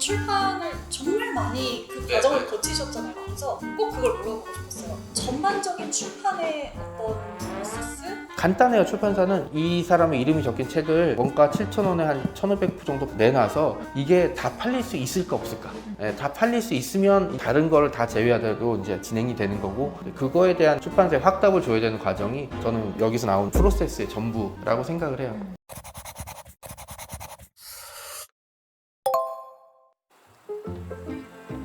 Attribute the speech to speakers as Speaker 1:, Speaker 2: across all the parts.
Speaker 1: 출판을 정말 많이 그 과정을 거치셨잖아요. 그래서 꼭 그걸 물어보고 싶었어요. 전반적인 출판의 어떤 프로세스?
Speaker 2: 간단해요. 출판사는 이 사람의 이름이 적힌 책을 원가 7,000원에 한 1,500부 정도 내놔서 이게 다 팔릴 수 있을까 없을까. 다 팔릴 수 있으면 다른 거를 다 제외하더라도 이제 진행이 되는 거고, 그거에 대한 출판사에 확답을 줘야 되는 과정이 저는 여기서 나온 프로세스의 전부라고 생각을 해요.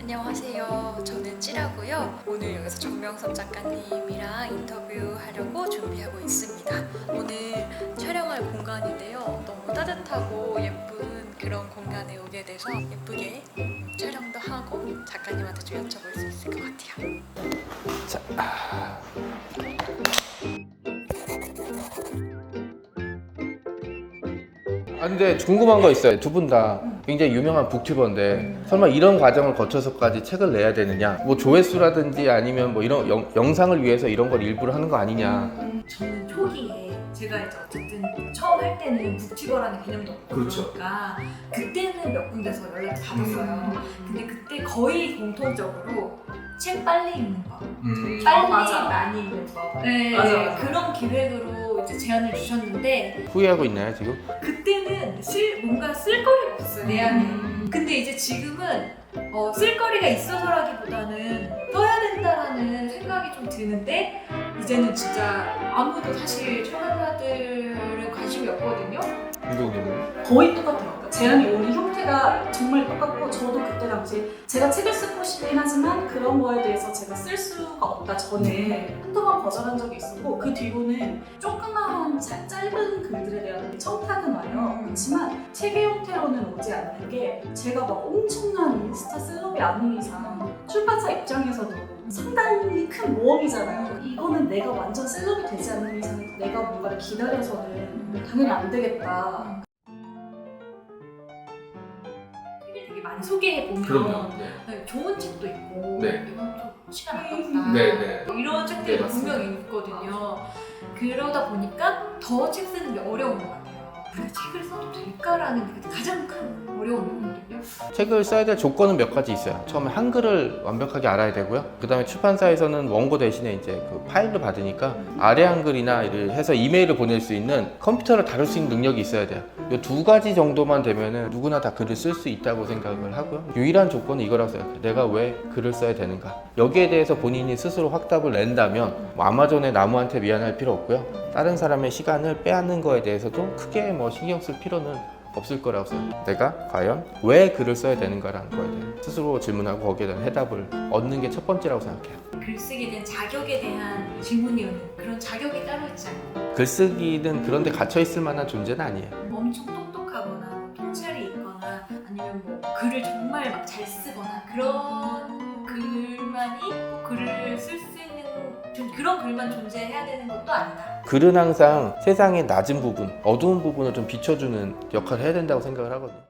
Speaker 3: 안녕하세요. 저는 찌라고요. 오늘 여기서 정명섭 작가님이랑 인터뷰하려고 준비하고 있습니다. 오늘 촬영할 공간인데요. 너무 따뜻하고 예쁜 그런 공간에 오게 돼서 예쁘게 촬영도 하고 작가님한테 좀 여쭤볼 수 있을 것 같아요.
Speaker 2: 자, 근데 궁금한 거 있어요. 두 분 다 굉장히 유명한 북튜버인데 설마 이런 과정을 거쳐서까지 책을 내야 되느냐, 뭐 조회수라든지 아니면 뭐 이런 영상을 위해서 이런 걸 일부러 하는 거 아니냐.
Speaker 4: 저는 초기에 제가 이제 어쨌든 처음 할 때는 북튜버라는 개념도 없고
Speaker 2: 그렇죠.
Speaker 4: 그러니까 그때는 몇 군데서 연락을 받았어요. 근데 그때 거의 공통적으로 책 빨리 읽는 거, 빨리
Speaker 1: 맞아.
Speaker 4: 많이 읽는 거, 네,
Speaker 1: 맞아.
Speaker 4: 그런 기획으로 이제 제안을 주셨는데
Speaker 2: 후회하고 있나요 지금?
Speaker 4: 그때는 뭔가 쓸거리가 없어요 내 안에. 근데 이제 지금은 쓸거리가 있어서라기보다는 써야 된다라는 생각이 좀 드는데, 이제는 진짜 아무도 사실 출판사들은 관심이 없거든요.
Speaker 2: 감독님은?
Speaker 1: 거의 똑같아요. 그러니까 제안이 오는 형태가 정말 똑같고, 저도 그때 당시 제가 책을 쓰고 싶긴 하지만 그런 거에 대해서 제가 쓸 수가 없다 전에 한두 번 거절한 적이 있었고, 그 뒤로는 조그마한 짧은 글들에 대한 청탁은 와요. 그렇지만 책의 형태로는 오지 않는 게, 제가 막 엄청난 인스타 셀럽이 아닌 이상 출판사 입장에서도 상당히 큰 모험이잖아요. 이거는 내가 완전 셀럽이 되지 않는 이상 내가 뭔가를 기다려서는 당연히 안 되겠다. 책을 되게 많이 소개해보면 네, 좋은 책도 있고
Speaker 2: 네.
Speaker 1: 이건 좀 시간 아깝다
Speaker 2: 네.
Speaker 1: 이런 책들이
Speaker 2: 네,
Speaker 1: 분명히 있거든요. 그러다 보니까 더 책 쓰는 게 어려운 것 같아요. 그래서 책을 써도 될까라는 게 가장 큰 어려움이거든요.
Speaker 2: 책을 써야 될 조건은 몇 가지 있어요. 처음에 한글을 완벽하게 알아야 되고요. 그 다음에 출판사에서는 원고 대신에 이제 그 파일을 받으니까 아래 한글이나 이를 해서 이메일을 보낼 수 있는, 컴퓨터를 다룰 수 있는 능력이 있어야 돼요. 이 두 가지 정도만 되면은 누구나 다 글을 쓸 수 있다고 생각을 하고요. 유일한 조건은 이거라고 생각해요. 내가 왜 글을 써야 되는가. 여기에 대해서 본인이 스스로 확답을 낸다면 뭐 아마존의 나무한테 미안할 필요 없고요. 다른 사람의 시간을 빼앗는 거에 대해서도 크게 뭐 신경 쓸 필요는 없을 거라고 생각해요. 내가 과연 왜 글을 써야 되는가라는 거에 대해 스스로 질문하고 거기에 대한 해답을 얻는 게 첫 번째라고 생각해요.
Speaker 4: 글쓰기에 대한 자격에 대한 질문이 오는 그런 자격이 따로 있지 않고,
Speaker 2: 글쓰기는 그런 데 갇혀 있을 만한 존재는 아니에요.
Speaker 4: 엄청 똑똑하거나 뭐 통찰이 있거나 아니면 뭐 글을 정말 막 잘 쓰거나 그런 글만이 꼭 글을 쓸 수 있는 그런 글만 존재해야 되는 것도 아니다.
Speaker 2: 글은 항상 세상의 낮은 부분, 어두운 부분을 좀 비춰주는 역할을 해야 된다고 생각을 하거든요.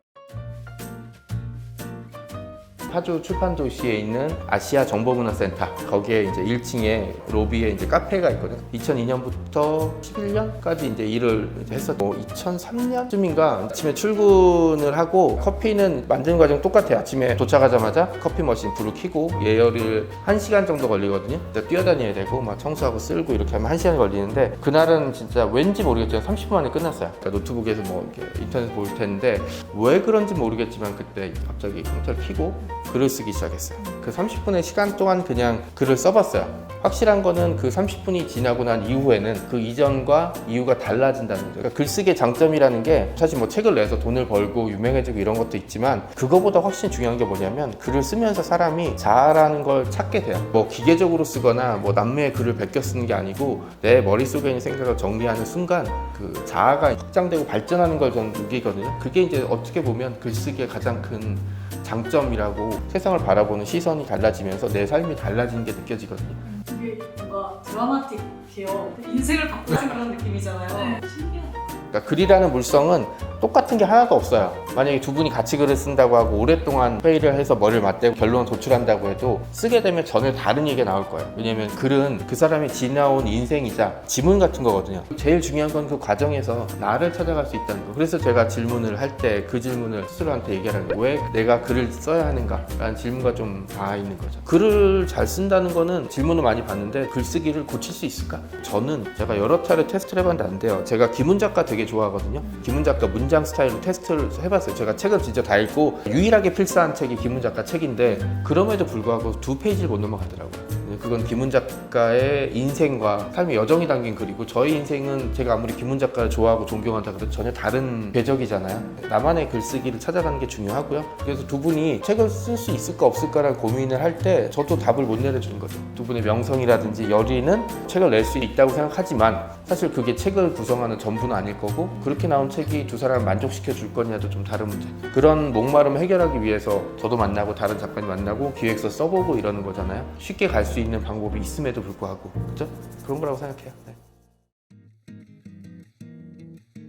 Speaker 2: 파주 출판도시에 있는 아시아 정보문화센터, 거기에 이제 1층에 로비에 이제 카페가 있거든요. 2002년부터 11년까지 이제 일을 했었고, 2003년쯤인가 아침에 출근을 하고, 커피는 만드는 과정 똑같아요. 아침에 도착하자마자 커피 머신 불을 켜고 예열을 1시간 정도 걸리거든요. 뛰어다녀야 되고 막 청소하고 쓸고 이렇게 하면 1시간이 걸리는데, 그날은 진짜 왠지 모르겠지만 30분 만에 끝났어요. 그러니까 노트북에서 뭐 이렇게 인터넷 볼 텐데, 왜 그런지 모르겠지만 그때 갑자기 컴퓨터를 켜고 글을 쓰기 시작했어요. 그 30분의 시간 동안 그냥 글을 써봤어요. 확실한 거는 그 30분이 지나고 난 이후에는 그 이전과 이후가 달라진다는 거죠. 그러니까 글쓰기의 장점이라는 게, 사실 뭐 책을 내서 돈을 벌고 유명해지고 이런 것도 있지만, 그거보다 훨씬 중요한 게 뭐냐면 글을 쓰면서 사람이 자아라는 걸 찾게 돼요. 뭐 기계적으로 쓰거나 뭐 남의 글을 베껴 쓰는 게 아니고, 내 머릿속에 있는 생각을 정리하는 순간 그 자아가 확장되고 발전하는 걸 저는 느끼거든요. 그게 이제 어떻게 보면 글쓰기의 가장 큰 장점이라고, 세상을 바라보는 시선이 달라지면서 내 삶이 달라지는 게 느껴지거든요.
Speaker 1: 이게 뭔가 드라마틱해요. 인생을 바꾸는 그런 느낌이잖아요. 신기하다.
Speaker 2: 그러니까 글이라는 물성은 똑같은 게 하나도 없어요. 만약에 두 분이 같이 글을 쓴다고 하고 오랫동안 회의를 해서 머리를 맞대고 결론을 도출한다고 해도 쓰게 되면 전혀 다른 얘기가 나올 거예요. 왜냐면 글은 그 사람이 지나온 인생이자 지문 같은 거거든요. 제일 중요한 건 그 과정에서 나를 찾아갈 수 있다는 거. 그래서 제가 질문을 할 때 그 질문을 스스로한테 얘기하는 거예요. 왜 내가 글을 써야 하는가? 라는 질문과 좀 닿아 있는 거죠. 글을 잘 쓴다는 거는 질문을 많이 받는데 글쓰기를 고칠 수 있을까? 저는 제가 여러 차례 테스트를 해봤는데 안 돼요. 제가 김훈 작가 되게 좋아하거든요. 김훈 작가 문장 스타일로 테스트를 해봤어요. 제가 책을 진짜 다 읽고 유일하게 필사한 책이 김훈 작가 책인데 그럼에도 불구하고 2페이지를 못 넘어가더라고요. 그건 김훈 작가의 인생과 삶의 여정이 담긴 글이고 저희 인생은 제가 아무리 김훈 작가를 좋아하고 존경한다 그래도 전혀 다른 궤적이잖아요. 나만의 글쓰기를 찾아가는 게 중요하고요. 그래서 두 분이 책을 쓸 수 있을까 없을까라는 고민을 할 때 저도 답을 못 내려주는 거죠. 두 분의 명성이라든지 열의는 책을 낼 수 있다고 생각하지만 사실 그게 책을 구성하는 전부는 아닐 거고 그렇게 나온 책이 두 사람을 만족시켜 줄 거냐도 좀 다른 문제. 그런 목마름을 해결하기 위해서 저도 만나고 다른 작가님 만나고 기획서 써보고 이러는 거잖아요. 쉽게 갈 수 있는 방법이 있음에도 불구하고 그죠? 그런 거라고 생각해요. 네.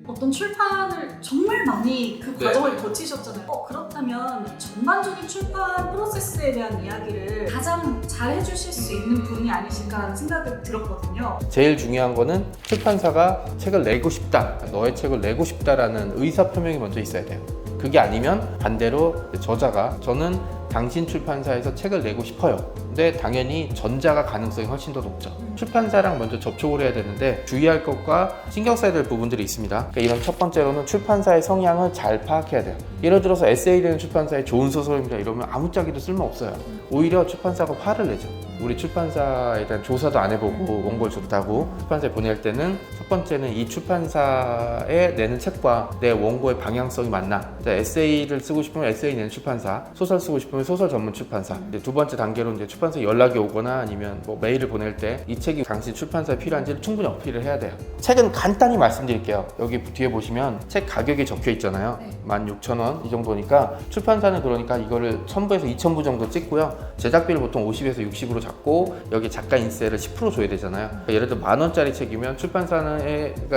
Speaker 1: 어떤 출판을 정말 많이 그 과정을 거치셨잖아요. 그렇다면 전반적인 출판 프로세스에 대한 이야기를 가장 잘 해주실 수 있는 분이 아니실까 하는 생각이 들었거든요.
Speaker 2: 제일 중요한 거는 출판사가 책을 내고 싶다, 너의 책을 내고 싶다라는 의사표명이 먼저 있어야 돼요. 그게 아니면 반대로 저자가 저는 당신 출판사에서 책을 내고 싶어요. 근데 당연히 전자가 가능성이 훨씬 더 높죠. 출판사랑 먼저 접촉을 해야 되는데 주의할 것과 신경 써야 될 부분들이 있습니다. 그러니까 이런 첫 번째로는 출판사의 성향을 잘 파악해야 돼요. 예를 들어서 에세이 되는 출판사에 좋은 소설입니다 이러면 아무짝에도 쓸모없어요. 오히려 출판사가 화를 내죠. 우리 출판사에 대한 조사도 안 해보고 원고를 줬다고 출판사에 보낼 때는 첫 번째는 이 출판사에 내는 책과 내 원고의 방향성이 맞나. 에세이를 쓰고 싶으면 에세이 내는 출판사, 소설 쓰고 싶으면 소설 전문 출판사. 두 번째 단계로 이제 출판사에 연락이 오거나 아니면 뭐 메일을 보낼 때 이 책이 당신 출판사에 필요한지를 충분히 어필을 해야 돼요. 책은 간단히 말씀드릴게요. 여기 뒤에 보시면 책 가격이 적혀 있잖아요. 16,000원 이 정도니까 출판사는 그러니까 이거를 1,000부에서 2,000부 정도 찍고요. 제작비를 보통 50에서 60으로 잡고 여기 작가 인세를 10% 줘야 되잖아요. 그러니까 예를 들어 10,000원짜리 책이면 출판사가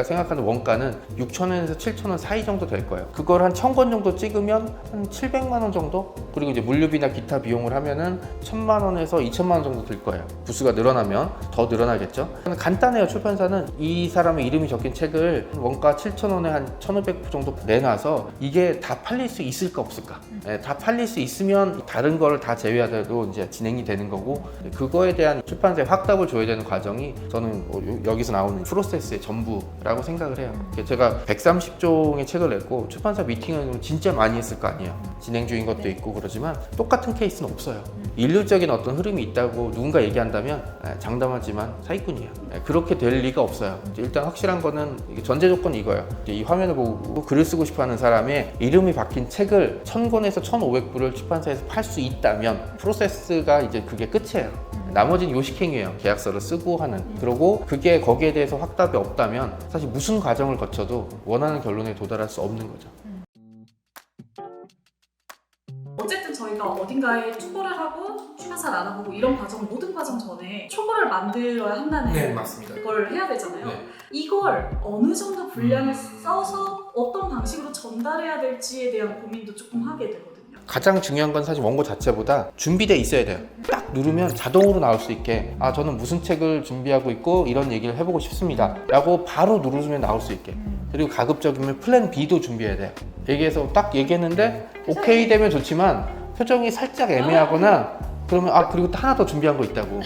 Speaker 2: 생각하는 원가는 6,000원에서 7,000원 사이 정도 될 거예요. 그걸 한 1,000권 정도 찍으면 한 700만 원 정도? 그리고 이제 물류비나 기타 비용을 하면은 1,000만 원에서 2,000만 원 정도 들 거예요. 부수가 늘어나면 더 늘어나겠죠. 간단해요. 출판사는 이 사람의 이름이 적힌 책을 원가 7,000원에 한 1,500부 정도 내놔서 이게 다 팔릴 수 있을까 없을까? 네, 다 팔릴 수 있으면 다른 거를 다 제외하더라도 이제 진행이 되는 거고 그거에 대한 출판사에 확답을 줘야 되는 과정이 저는 여기서 나오는 프로세스의 전부라고 생각을 해요. 제가 130종의 책을 냈고 출판사 미팅을 진짜 많이 했을 거 아니에요. 진행 중인 것도 있고 그러지만 똑같은 케이스는 없어요. 일률적인 어떤 흐름이 있다고 누군가 얘기한다면 장담하지만 사기꾼이에요. 그렇게 될 리가 없어요. 일단 확실한 거는 전제 조건이 이거예요. 이 화면을 보고 글을 쓰고 싶어하는 사람의 이름이 박힌 책을 1,000권에서 1,500부를 출판사에서 팔 수 있다면 프로세스가 이제 그게 끝이에요. 나머지는 요식행위예요. 계약서를 쓰고 하는. 그리고 그게 거기에 대해서 확답이 없다면 사실 무슨 과정을 거쳐도 원하는 결론에 도달할 수 없는 거죠.
Speaker 1: 어쨌든 저희가 어딘가에 초고를 하고 출판사를 알아보고 이런 과정 모든 과정 전에 초고를 만들어야 한다는
Speaker 2: 맞습니다.
Speaker 1: 걸 해야 되잖아요.
Speaker 2: 네.
Speaker 1: 이걸 어느 정도 분량을 써서 어떤 방식으로 전달해야 될지에 대한 고민도 조금 하게 되거든요.
Speaker 2: 가장 중요한 건 사실 원고 자체보다 준비돼 있어야 돼요. 딱 누르면 자동으로 나올 수 있게 저는 무슨 책을 준비하고 있고 이런 얘기를 해보고 싶습니다 라고 바로 누르면 나올 수 있게. 그리고 가급적이면 플랜 B도 준비해야 돼요. 얘기해서 딱 얘기했는데 오케이 되면 좋지만 표정이 살짝 애매하거나 그러면 그리고 하나 더 준비한 거 있다고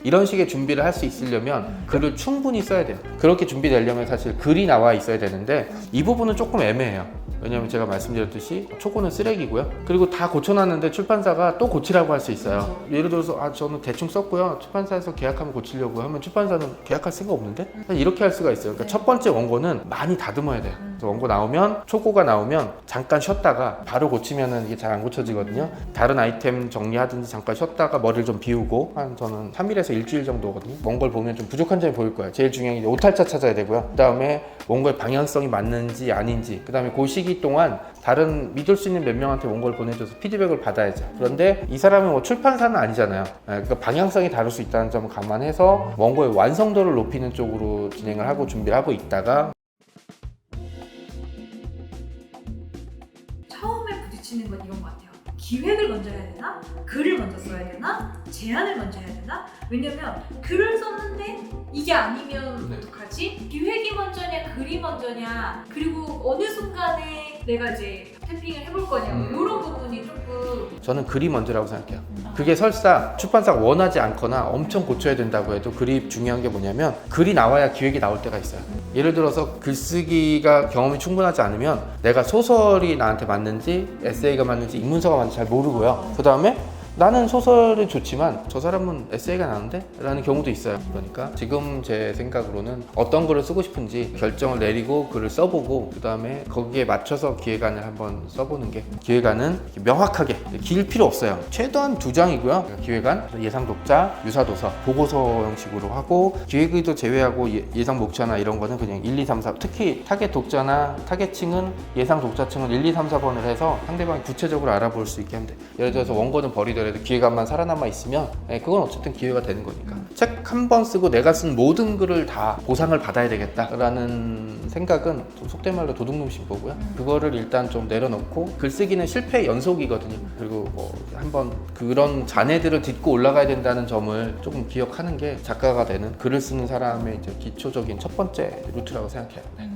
Speaker 2: 이런 식의 준비를 할 수 있으려면 글을 충분히 써야 돼요. 그렇게 준비되려면 사실 글이 나와 있어야 되는데 이 부분은 조금 애매해요. 왜냐면 제가 말씀드렸듯이 초고는 쓰레기고요. 그리고 다 고쳐놨는데 출판사가 또 고치라고 할 수 있어요. 예를 들어서 저는 대충 썼고요. 출판사에서 계약하면 고치려고 하면 출판사는 계약할 생각 없는데? 이렇게 할 수가 있어요. 그러니까 첫 번째 원고는 많이 다듬어야 돼요. 그래서 원고 나오면 초고가 나오면 잠깐 쉬었다가 바로 고치면은 이게 잘 안 고쳐지거든요. 다른 아이템 정리하든지 잠깐 쉬었다가 머리를 좀 비우고 저는 3일에서 일주일 정도거든요. 원고를 보면 좀 부족한 점이 보일 거예요. 제일 중요한 게 오탈자 찾아야 되고요. 그 다음에 원고의 방향성이 맞는지 아닌지, 그 다음에 그 시기 동안 다른 믿을 수 있는 몇 명한테 원고를 보내줘서 피드백을 받아야죠. 그런데 이 사람은 뭐 출판사는 아니잖아요. 그러니까 방향성이 다를 수 있다는 점을 감안해서 원고의 완성도를 높이는 쪽으로 진행을 하고 준비를 하고 있다가
Speaker 4: 겹치는 건 이런 것 같아요. 기획을 먼저 해야 되나? 글을 먼저 써야 되나? 제안을 먼저 해야 되나? 왜냐면 글을 썼는데 이게 아니면
Speaker 2: 네.
Speaker 4: 어떡하지? 기획이 먼저냐 글이 먼저냐, 그리고 어느 순간에 내가 이제 탭핑을 해볼 거냐고 이런 부분이 조금
Speaker 2: 저는 글이 먼저라고 생각해요. 그게 설사 출판사가 원하지 않거나 엄청 고쳐야 된다고 해도 글이 중요한 게 뭐냐면 글이 나와야 기획이 나올 때가 있어요. 예를 들어서 글쓰기가 경험이 충분하지 않으면 내가 소설이 나한테 맞는지 에세이가 맞는지 인문서가 맞는지 잘 모르고요. 그 다음에 나는 소설은 좋지만 저 사람은 에세이가 나는데? 라는 경우도 있어요. 그러니까 지금 제 생각으로는 어떤 글을 쓰고 싶은지 결정을 내리고 글을 써보고 그 다음에 거기에 맞춰서 기획안을 한번 써보는 게, 기획안은 명확하게 길 필요 없어요. 최소한 2장이고요. 기획안, 예상 독자, 유사 도서, 보고서 형식으로 하고, 기획의도 제외하고 예상 목차나 이런 거는 그냥 1, 2, 3, 4, 특히 타겟 독자나 타겟층은 예상 독자층은 1, 2, 3, 4번을 해서 상대방이 구체적으로 알아볼 수 있게 하면 돼. 예를 들어서 원고는 버리더라도 기획안만 살아남아 있으면 그건 어쨌든 기회가 되는 거니까. 책 한 번 쓰고 내가 쓴 모든 글을 다 보상을 받아야 되겠다라는 생각은 좀 속된 말로 도둑놈신 거고요. 그거를 일단 좀 내려놓고, 글쓰기는 실패의 연속이거든요. 그리고 뭐 한번 그런 잔해들을 딛고 올라가야 된다는 점을 조금 기억하는 게 작가가 되는, 글을 쓰는 사람의 이제 기초적인 첫 번째 루트라고 생각해요. 네.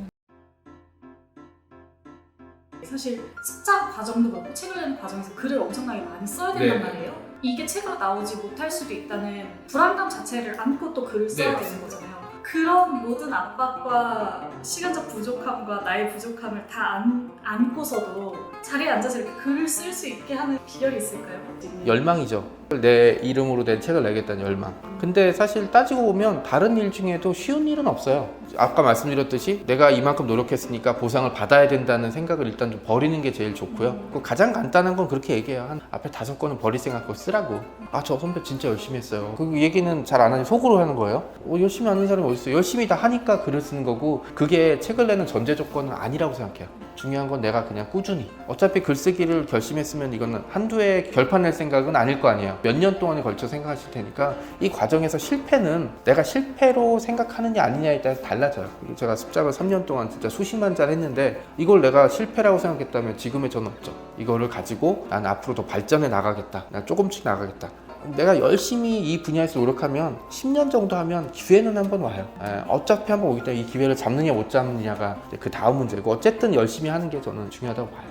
Speaker 1: 사실 습작 과정도 그렇고 책을 내는 과정에서 글을 엄청나게 많이 써야 된단
Speaker 2: 네.
Speaker 1: 말이에요. 이게 책으로 나오지 못할 수도 있다는 불안감 자체를 안고 또 글을 써야
Speaker 2: 네.
Speaker 1: 되는 거잖아요. 그런 모든 압박과 시간적 부족함과 나의 부족함을 다 안고서도 자리에 앉아서 이렇게 글을 쓸 수 있게 하는 비결이 있을까요?
Speaker 2: 열망이죠. 내 이름으로 된 책을 내겠다는 열망. 근데 사실 따지고 보면 다른 일 중에도 쉬운 일은 없어요. 아까 말씀드렸듯이 내가 이만큼 노력했으니까 보상을 받아야 된다는 생각을 일단 좀 버리는 게 제일 좋고요. 그 가장 간단한 건 그렇게 얘기해요. 한 앞에 5권은 버릴 생각하고 쓰라고. 아, 저 선배 진짜 열심히 했어요. 그 얘기는 잘 안 하니 속으로 하는 거예요. 열심히 하는 사람이 어딨어요. 열심히 다 하니까 글을 쓰는 거고, 그게 책을 내는 전제 조건은 아니라고 생각해요. 중요한 건 내가 그냥 꾸준히, 어차피 글쓰기를 결심했으면 이거는 한두 해 결판 낼 생각은 아닐 거 아니에요. 몇 년 동안에 걸쳐 생각하실 테니까 이 과정에서 실패는 내가 실패로 생각하느냐 아니냐에 따라서 달라져요. 그리고 제가 습작을 3년 동안 진짜 수십만 자 했는데 이걸 내가 실패라고 생각했다면 지금의 저는 없죠. 이거를 가지고 난 앞으로 더 발전해 나가겠다, 난 조금씩 나가겠다. 내가 열심히 이 분야에서 노력하면 10년 정도 하면 기회는 한번 와요. 어차피 한번 오기 때문에 이 기회를 잡느냐 못 잡느냐가 그 다음 문제고, 어쨌든 열심히 하는 게 저는 중요하다고 봐요.